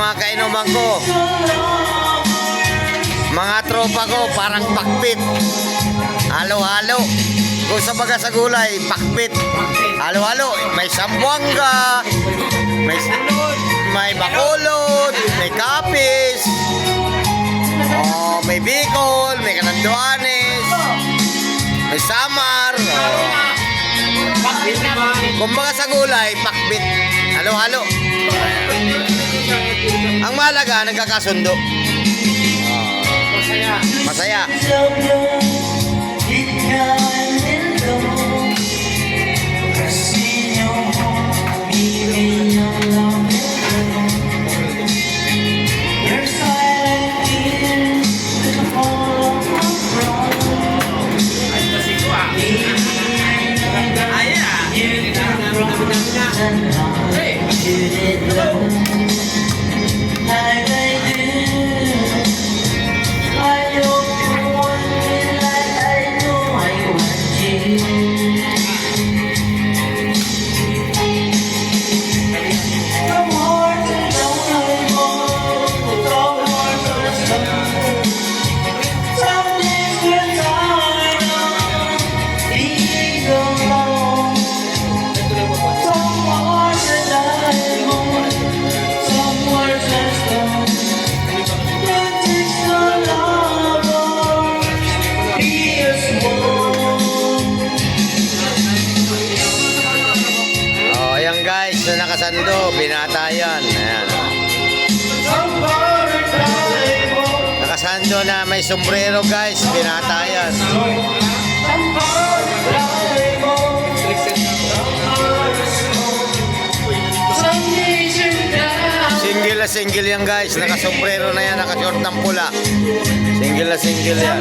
mga kainuman ko, mga tropa ko, parang pakpit. Halo-halo. Kung sa baga sa gulay, pakpit. Halo-halo. May sambuanga, may bakulod, may kapis, may bicol, may kananduanes, may samar. Kung baga sa gulay, pakpit. Halo-halo. Ang mahalaga, nagkakasundo. Masaya. Guys, na nakasando, binatayan. Ayan. Nakasando na may sombrero, guys, binatayan. Single na single yan, guys. Nakasombrero na yan, nakashort ng pula. Single na single yan.